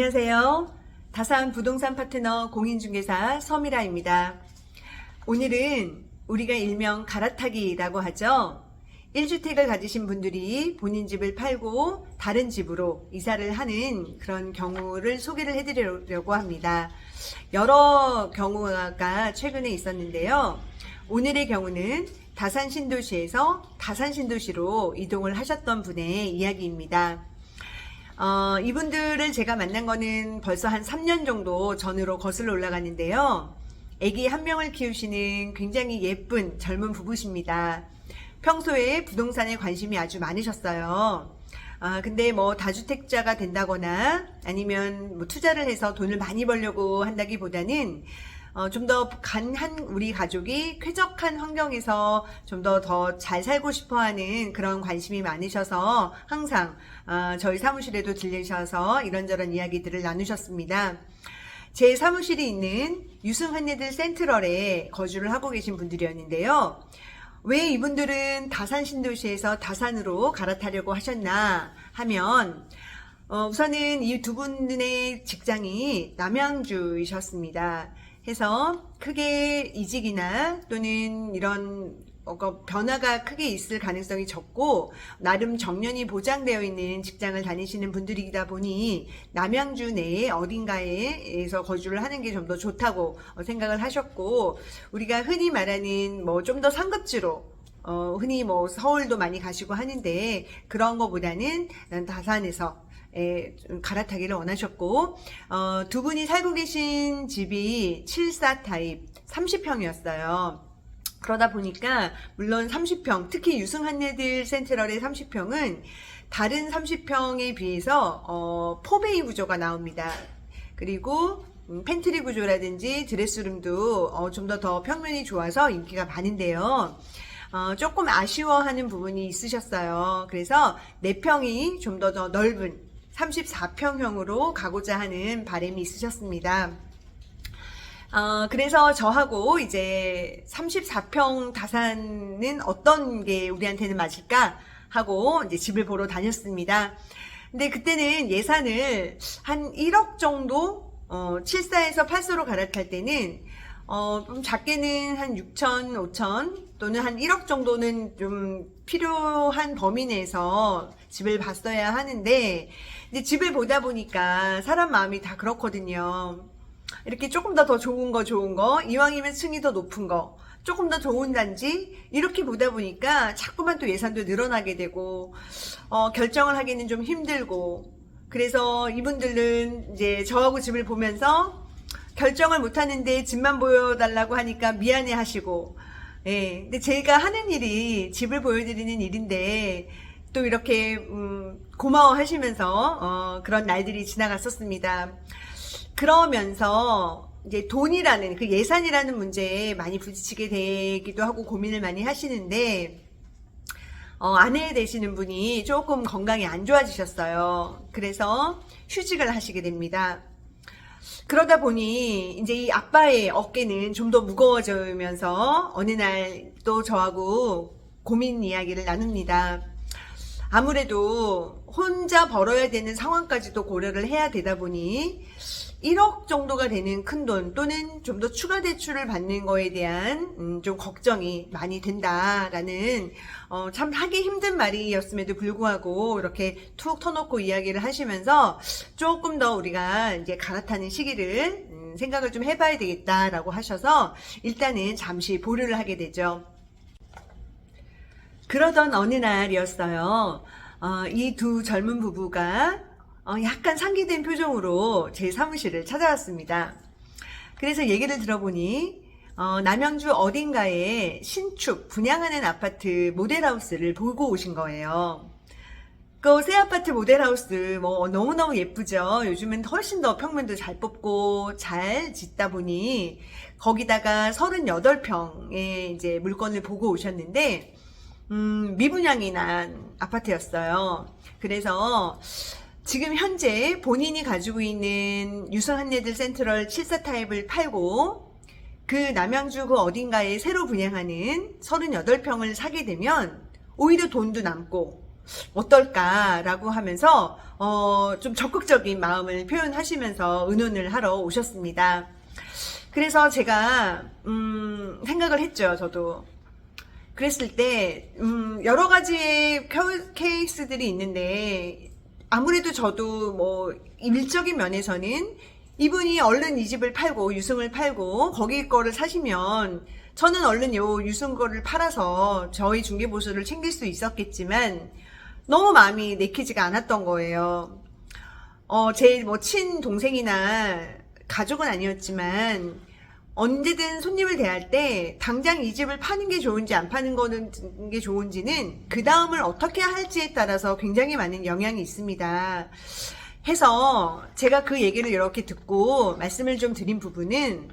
안녕하세요. 다산 부동산 파트너 공인중개사 서미라입니다. 오늘은 우리가 일명 갈아타기라고 하죠. 1주택을 가지신 분들이 본인 집을 팔고 다른 집으로 이사를 하는 그런 경우를 소개를 해드리려고 합니다. 여러 경우가 최근에 있었는데요. 오늘의 경우는 다산 신도시에서 다산 신도시로 이동을 하셨던 분의 이야기입니다. 이분들을 제가 만난 거는 벌써 한 3년 정도 전으로 거슬러 올라가는데요. 아기 한 명을 키우시는 굉장히 예쁜 젊은 부부십니다. 평소에 부동산에 관심이 아주 많으셨어요. 근데 뭐 다주택자가 된다거나 아니면 뭐 투자를 해서 돈을 많이 벌려고 한다기보다는 좀 더 간한 우리 가족이 쾌적한 환경에서 좀 더 잘 살고 싶어 하는 그런 관심이 많으셔서 항상 저희 사무실에도 들리셔서 이런저런 이야기들을 나누셨습니다. 제 사무실이 있는 유승한예들 센트럴에 거주를 하고 계신 분들이었는데요. 왜 이분들은 다산 신도시에서 다산으로 갈아타려고 하셨나 하면 우선은 이 두 분의 직장이 남양주이셨습니다. 해서 크게 이직이나 또는 이런 변화가 크게 있을 가능성이 적고 나름 정년이 보장되어 있는 직장을 다니시는 분들이다 보니 남양주 내에 어딘가에서 거주를 하는 게 좀 더 좋다고 생각을 하셨고, 우리가 흔히 말하는 뭐 좀 더 상급지로 흔히 뭐 서울도 많이 가시고 하는데 그런 거보다는 다산에서 갈아타기를 원하셨고, 두 분이 살고 계신 집이 74 타입 30평이었어요. 그러다 보니까 물론 30평, 특히 유승한예들 센트럴의 30평은 다른 30평에 비해서 4베이 구조가 나옵니다. 그리고 팬트리 구조라든지 드레스룸도 좀 더 평면이 좋아서 인기가 많은데요. 조금 아쉬워하는 부분이 있으셨어요. 그래서 4평이 좀 더 넓은 34평형으로 가고자 하는 바람이 있으셨습니다. 그래서 저하고 이제 34평 다산은 어떤 게 우리한테는 맞을까 하고 이제 집을 보러 다녔습니다. 근데 그때는 예산을 한 1억 정도, 74에서 84로 갈아탈 때는 좀 작게는 한 6천, 5천 또는 한 1억 정도는 좀 필요한 범위 내에서 집을 봤어야 하는데, 이제 집을 보다 보니까 사람 마음이 다 그렇거든요. 이렇게 조금 더 좋은 거, 이왕이면 층이 더 높은 거, 조금 더 좋은 단지, 이렇게 보다 보니까 자꾸만 또 예산도 늘어나게 되고, 결정을 하기는 좀 힘들고, 그래서 이분들은 이제 저하고 집을 보면서 결정을 못 하는데 집만 보여달라고 하니까 미안해 하시고, 예. 근데 제가 하는 일이 집을 보여드리는 일인데, 또 이렇게, 고마워 하시면서, 그런 날들이 지나갔었습니다. 그러면서, 이제 돈이라는, 그 예산이라는 문제에 많이 부딪히게 되기도 하고 고민을 많이 하시는데, 아내 되시는 분이 조금 건강이 안 좋아지셨어요. 그래서 휴직을 하시게 됩니다. 그러다 보니 이제 이 아빠의 어깨는 좀 더 무거워지면서 어느 날 또 저하고 고민 이야기를 나눕니다. 아무래도 혼자 벌어야 되는 상황까지도 고려를 해야 되다 보니 1억 정도가 되는 큰돈 또는 좀 더 추가 대출을 받는 거에 대한 좀 걱정이 많이 된다라는 참 하기 힘든 말이었음에도 불구하고 이렇게 툭 터놓고 이야기를 하시면서 조금 더 우리가 이제 갈아타는 시기를 생각을 좀 해봐야 되겠다라고 하셔서 일단은 잠시 보류를 하게 되죠. 그러던 어느 날이었어요. 이 두 젊은 부부가 약간 상기된 표정으로 제 사무실을 찾아왔습니다. 그래서 얘기를 들어보니 남양주 어딘가에 신축 분양하는 아파트 모델하우스를 보고 오신 거예요. 그 새 아파트 모델하우스 뭐 너무너무 예쁘죠. 요즘은 훨씬 더 평면도 잘 뽑고 잘 짓다 보니 거기다가 38평의 이제 물건을 보고 오셨는데 미분양이 난 아파트였어요. 그래서 지금 현재 본인이 가지고 있는 유승한예들 센트럴 74 타입을 팔고 그 남양주 그 어딘가에 새로 분양하는 38평을 사게 되면 오히려 돈도 남고 어떨까라고 하면서 좀 적극적인 마음을 표현하시면서 의논을 하러 오셨습니다. 그래서 제가 생각을 했죠. 저도 그랬을 때 여러 가지의 케이스들이 있는데, 아무래도 저도 뭐 일적인 면에서는 이분이 얼른 이 집을 팔고 유승을 팔고 거기 거를 사시면 저는 얼른 요 유승 거를 팔아서 저희 중개보수를 챙길 수 있었겠지만 너무 마음이 내키지가 않았던 거예요. 제 뭐 친동생이나 가족은 아니었지만 언제든 손님을 대할 때 당장 이 집을 파는 게 좋은지 안 파는 거는 게 좋은지는 그 다음을 어떻게 할지에 따라서 굉장히 많은 영향이 있습니다. 해서 제가 그 얘기를 이렇게 듣고 말씀을 좀 드린 부분은,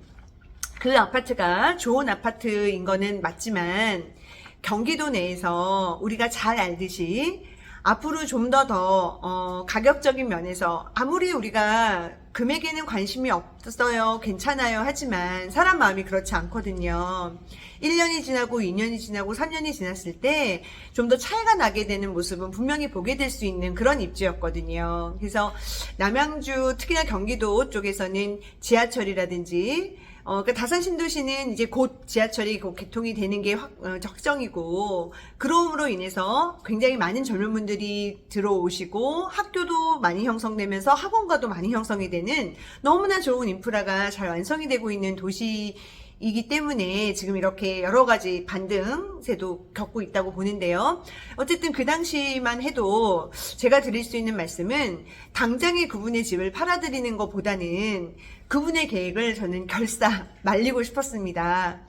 그 아파트가 좋은 아파트인 거는 맞지만 경기도 내에서 우리가 잘 알듯이 앞으로 좀 더 가격적인 면에서 아무리 우리가 금액에는 관심이 없어요, 괜찮아요 하지만 사람 마음이 그렇지 않거든요. 1년이 지나고 2년이 지나고 3년이 지났을 때 좀 더 차이가 나게 되는 모습은 분명히 보게 될 수 있는 그런 입지였거든요. 그래서 남양주, 특히나 경기도 쪽에서는 지하철이라든지 그러니까 다산 신도시는 이제 곧 지하철이 곧 개통이 되는 게 적정이고, 그러므로 인해서 굉장히 많은 젊은 분들이 들어오시고 학교도 많이 형성되면서 학원가도 많이 형성이 되는 너무나 좋은 인프라가 잘 완성이 되고 있는 도시이기 때문에 지금 이렇게 여러 가지 반등세도 겪고 있다고 보는데요. 어쨌든 그 당시만 해도 제가 드릴 수 있는 말씀은 당장에 그분의 집을 팔아드리는 것보다는 그분의 계획을 저는 결사 말리고 싶었습니다.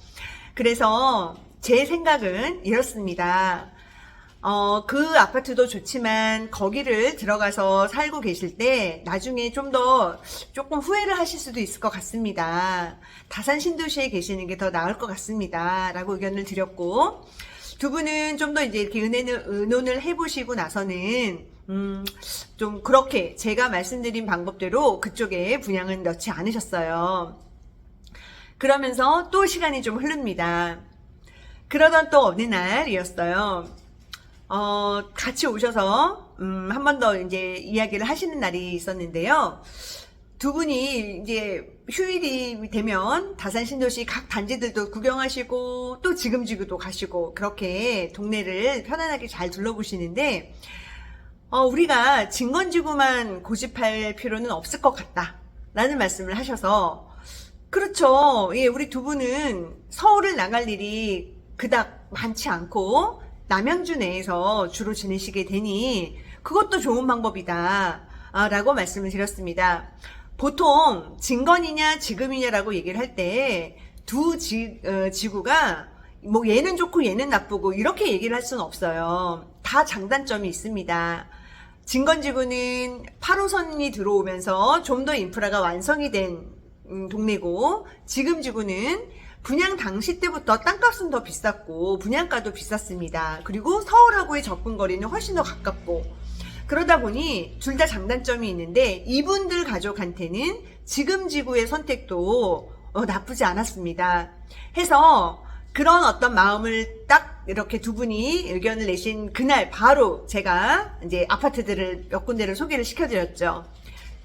그래서 제 생각은 이렇습니다. 그 아파트도 좋지만 거기를 들어가서 살고 계실 때 나중에 조금 후회를 하실 수도 있을 것 같습니다. 다산 신도시에 계시는 게 더 나을 것 같습니다. 라고 의견을 드렸고, 두 분은 좀 더 이제 이렇게 의논을 해보시고 나서는 좀 그렇게 제가 말씀드린 방법대로 그쪽에 분양은 넣지 않으셨어요. 그러면서 또 시간이 좀 흐릅니다. 그러던 또 어느 날이었어요. 같이 오셔서 한 번 더 이제 이야기를 하시는 날이 있었는데요. 두 분이 이제 휴일이 되면 다산 신도시 각 단지들도 구경하시고 또 지금지구도 가시고 그렇게 동네를 편안하게 잘 둘러보시는데, 우리가 진건지구만 고집할 필요는 없을 것 같다 라는 말씀을 하셔서, 그렇죠. 예, 우리 두 분은 서울을 나갈 일이 그닥 많지 않고 남양주 내에서 주로 지내시게 되니 그것도 좋은 방법이다 라고 말씀을 드렸습니다. 보통 진건이냐 지금이냐라고 얘기를 할 때 두 지구가 뭐 얘는 좋고 얘는 나쁘고 이렇게 얘기를 할 수는 없어요. 다 장단점이 있습니다. 진건지구는 8호선이 들어오면서 좀 더 인프라가 완성이 된 동네고, 지금지구는 분양 당시 때부터 땅값은 더 비쌌고 분양가도 비쌌습니다. 그리고 서울하고의 접근거리는 훨씬 더 가깝고, 그러다 보니 둘 다 장단점이 있는데 이분들 가족한테는 지금지구의 선택도 나쁘지 않았습니다. 해서 그런 어떤 마음을 딱 이렇게 두 분이 의견을 내신 그날 바로 제가 이제 아파트들을 몇 군데를 소개를 시켜드렸죠.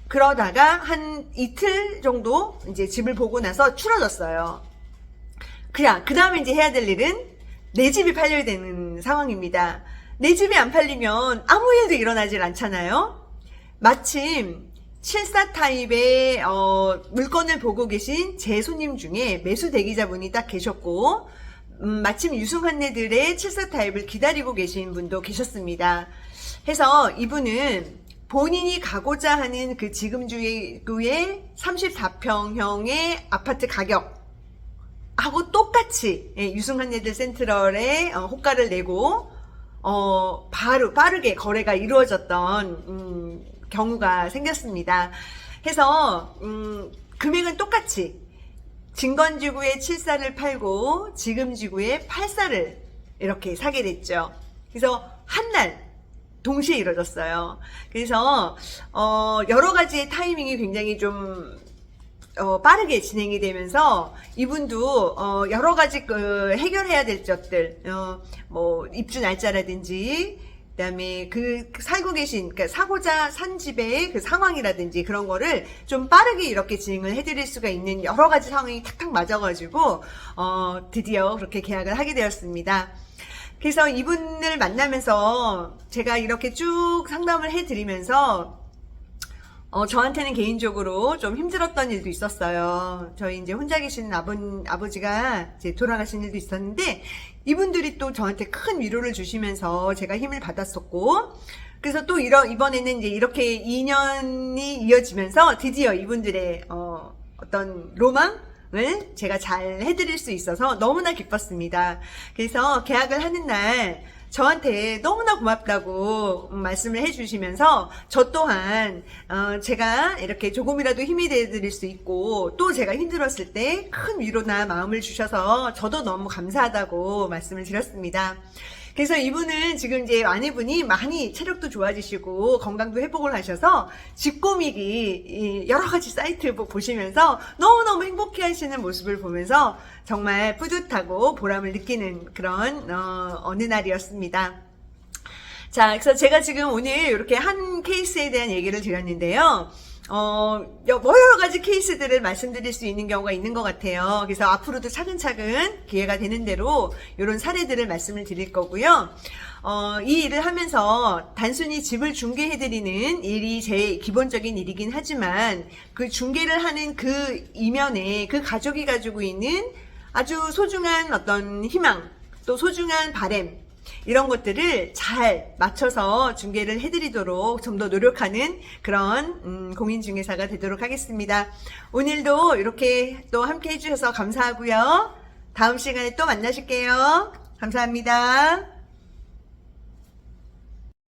그러다가 한 이틀 정도 이제 집을 보고 나서 추러졌어요. 그 다음에 이제 해야 될 일은 내 집이 팔려야 되는 상황입니다. 내 집이 안 팔리면 아무 일도 일어나질 않잖아요. 마침 74 타입의 물건을 보고 계신 제 손님 중에 매수 대기자분이 딱 계셨고, 마침 유승환네들의 74 타입을 기다리고 계신 분도 계셨습니다. 해서 이분은 본인이 가고자 하는 그 지금주의 34평형의 아파트 가격 하고 똑같이 유승환네들 센트럴에 호가를 내고 빠르게 거래가 이루어졌던 경우가 생겼습니다. 해서 금액은 똑같이 진건지구의 74를 팔고 지금지구의 84를 이렇게 사게 됐죠. 그래서 한날 동시에 이루어졌어요. 그래서 여러 가지의 타이밍이 굉장히 좀 빠르게 진행이 되면서 이분도 여러 가지 해결해야 될 것들, 뭐 입주 날짜라든지 그다음에 그 살고 계신, 그러니까 사고자 산 집의 그 상황이라든지 그런 거를 좀 빠르게 이렇게 진행을 해드릴 수가 있는 여러 가지 상황이 탁탁 맞아가지고 드디어 그렇게 계약을 하게 되었습니다. 그래서 이분을 만나면서 제가 이렇게 쭉 상담을 해드리면서 저한테는 개인적으로 좀 힘들었던 일도 있었어요. 저희 이제 혼자 계시는 아버지가 이제 돌아가신 일도 있었는데, 이분들이 또 저한테 큰 위로를 주시면서 제가 힘을 받았었고, 그래서 또 이번에는 이제 이렇게 2년이 이어지면서 드디어 이분들의, 어떤 로망을 제가 잘 해드릴 수 있어서 너무나 기뻤습니다. 그래서 계약을 하는 날, 저한테 너무나 고맙다고 말씀을 해주시면서 저 또한 제가 이렇게 조금이라도 힘이 되어드릴 수 있고, 또 제가 힘들었을 때 큰 위로나 마음을 주셔서 저도 너무 감사하다고 말씀을 드렸습니다. 그래서 이분은 지금 이제 아내분이 많이 체력도 좋아지시고 건강도 회복을 하셔서 집 꾸미기 여러 가지 사이트 보시면서 너무너무 행복해 하시는 모습을 보면서 정말 뿌듯하고 보람을 느끼는 그런 어느 날이었습니다. 자, 그래서 제가 지금 오늘 이렇게 한 케이스에 대한 얘기를 드렸는데요. 여러 가지 케이스들을 말씀드릴 수 있는 경우가 있는 것 같아요. 그래서 앞으로도 차근차근 기회가 되는 대로 이런 사례들을 말씀을 드릴 거고요. 이 일을 하면서 단순히 집을 중개해드리는 일이 제 기본적인 일이긴 하지만, 그 중개를 하는 그 이면에 그 가족이 가지고 있는 아주 소중한 어떤 희망, 또 소중한 바람, 이런 것들을 잘 맞춰서 중개를 해드리도록 좀 더 노력하는 그런 공인중개사가 되도록 하겠습니다. 오늘도 이렇게 또 함께 해주셔서 감사하고요. 다음 시간에 또 만나실게요. 감사합니다.